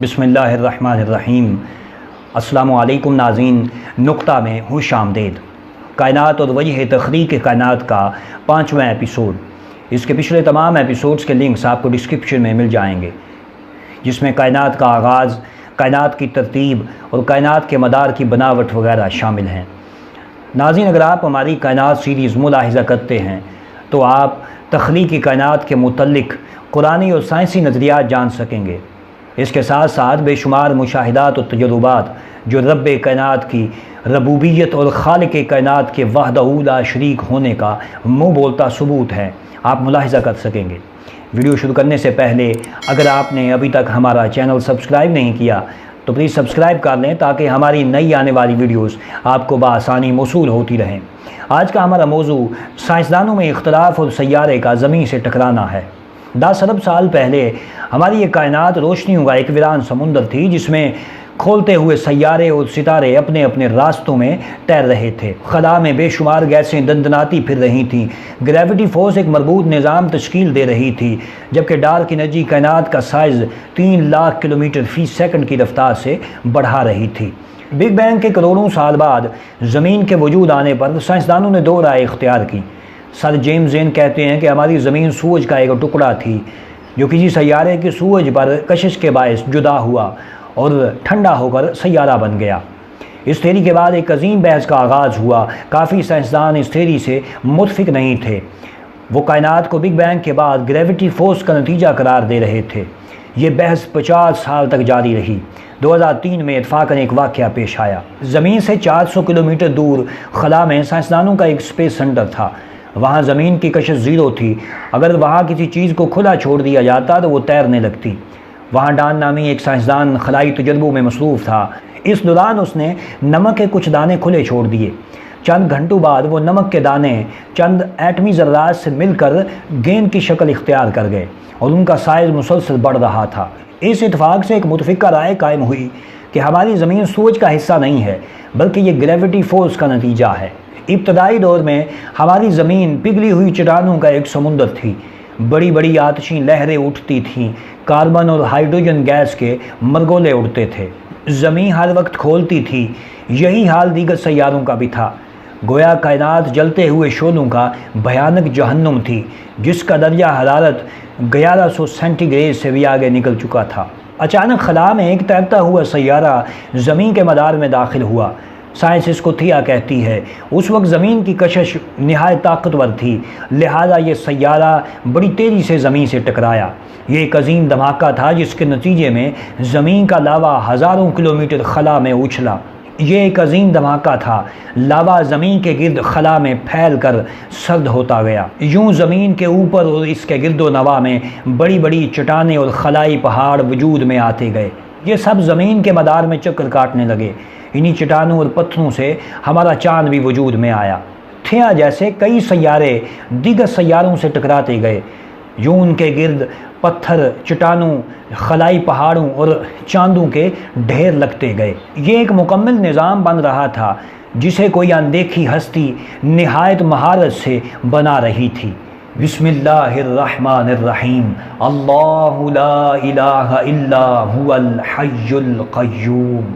بسم اللہ الرحمن الرحیم۔ السلام علیکم ناظرین، نکتہ میں خوش آمدید۔ کائنات اور وجہ تخلیق کائنات کا 5واں ایپیسوڈ۔ اس کے پچھلے تمام ایپیسوڈز کے لنکس آپ کو ڈسکرپشن میں مل جائیں گے، جس میں کائنات کا آغاز، کائنات کی ترتیب اور کائنات کے مدار کی بناوٹ وغیرہ شامل ہیں۔ ناظرین، اگر آپ ہماری کائنات سیریز ملاحظہ کرتے ہیں تو آپ تخلیق کائنات کے متعلق قرآنی اور سائنسی نظریات جان سکیں گے۔ اس کے ساتھ ساتھ بے شمار مشاہدات اور تجربات جو رب کائنات کی ربوبیت اور خالق کائنات کے وحدہ لا شریک ہونے کا منہ بولتا ثبوت ہے، آپ ملاحظہ کر سکیں گے۔ ویڈیو شروع کرنے سے پہلے اگر آپ نے ابھی تک ہمارا چینل سبسکرائب نہیں کیا تو پلیز سبسکرائب کر لیں تاکہ ہماری نئی آنے والی ویڈیوز آپ کو بآسانی موصول ہوتی رہیں۔ آج کا ہمارا موضوع سائنسدانوں میں اختلاف اور سیارے کا زمین سے ٹکرانا ہے۔ 10 ارب سال پہلے ہماری یہ کائنات روشنیوں کا ایک ویران سمندر تھی، جس میں کھولتے ہوئے سیارے اور ستارے اپنے اپنے راستوں میں تیر رہے تھے۔ خلا میں بے شمار گیسیں دندناتی پھر رہی تھیں، گریویٹی فورس ایک مربوط نظام تشکیل دے رہی تھی، جبکہ ڈارک انرجی کائنات کا سائز 3 لاکھ کلومیٹر فی سیکنڈ کی رفتار سے بڑھا رہی تھی۔ بگ بینگ کے کروڑوں سال بعد زمین کے وجود آنے پر سائنسدانوں نے 2 رائے اختیار کی۔ سر جیمز زین کہتے ہیں کہ ہماری زمین سورج کا ایک ٹکڑا تھی جو کسی سیارے کے سورج پر کشش کے باعث جدا ہوا اور ٹھنڈا ہو کر سیارہ بن گیا۔ اس تھیوری کے بعد ایک عظیم بحث کا آغاز ہوا۔ کافی سائنسدان اس تھیوری سے متفق نہیں تھے، وہ کائنات کو بگ بینگ کے بعد گریویٹی فورس کا نتیجہ قرار دے رہے تھے۔ یہ بحث 50 سال تک جاری رہی۔ 2003 میں اتفاقاً ایک واقعہ پیش آیا۔ زمین سے 400 کلومیٹر دور خلا میں سائنسدانوں کا ایک اسپیس سینٹر تھا۔ وہاں زمین کی کشش 0 تھی۔ اگر وہاں کسی چیز کو کھلا چھوڑ دیا جاتا تو وہ تیرنے لگتی۔ وہاں ڈان نامی ایک سائنسدان خلائی تجربوں میں مصروف تھا۔ اس دوران اس نے نمک کے کچھ دانے کھلے چھوڑ دیے۔ چند گھنٹوں بعد وہ نمک کے دانے چند ایٹمی ذرات سے مل کر گیند کی شکل اختیار کر گئے اور ان کا سائز مسلسل بڑھ رہا تھا۔ اس اتفاق سے ایک متفقہ رائے قائم ہوئی کہ ہماری زمین سورج کا حصہ نہیں ہے، بلکہ یہ گریویٹی فورس کا نتیجہ ہے۔ ابتدائی دور میں ہماری زمین پگھلی ہوئی چٹانوں کا ایک سمندر تھی۔ بڑی بڑی آتشیں لہریں اٹھتی تھیں، کاربن اور ہائیڈروجن گیس کے مرگولے اڑتے تھے، زمین ہر وقت کھولتی تھی۔ یہی حال دیگر سیاروں کا بھی تھا۔ گویا کائنات جلتے ہوئے شعلوں کا بھیانک جہنم تھی، جس کا درجہ حرارت 1100 سینٹی گریڈ سے بھی آگے نکل چکا تھا۔ اچانک خلا میں ایک تیرتا ہوا سیارہ زمین کے مدار میں داخل ہوا۔ سائنس اس کو تھیا کہتی ہے۔ اس وقت زمین کی کشش نہایت طاقتور تھی، لہذا یہ سیارہ بڑی تیزی سے زمین سے ٹکرایا۔ یہ ایک عظیم دھماکہ تھا جس کے نتیجے میں زمین کا لاوا ہزاروں کلومیٹر خلا میں اچھلا۔ یہ ایک عظیم دھماکہ تھا۔ لاوا زمین کے گرد خلا میں پھیل کر سرد ہوتا گیا۔ یوں زمین کے اوپر اور اس کے گرد و نواح میں بڑی بڑی چٹانیں اور خلائی پہاڑ وجود میں آتے گئے۔ یہ سب زمین کے مدار میں چکر کاٹنے لگے۔ انہی چٹانوں اور پتھروں سے ہمارا چاند بھی وجود میں آیا۔ تھیا جیسے کئی سیارے دیگر سیاروں سے ٹکراتے گئے، یوں ان کے گرد پتھر، چٹانوں، خلائی پہاڑوں اور چاندوں کے ڈھیر لگتے گئے۔ یہ ایک مکمل نظام بن رہا تھا جسے کوئی اندیکھی ہستی نہایت مہارت سے بنا رہی تھی۔ بسم اللہ الرحمن الرحیم۔ اللہ لا الہ الا هو الحی القیوم۔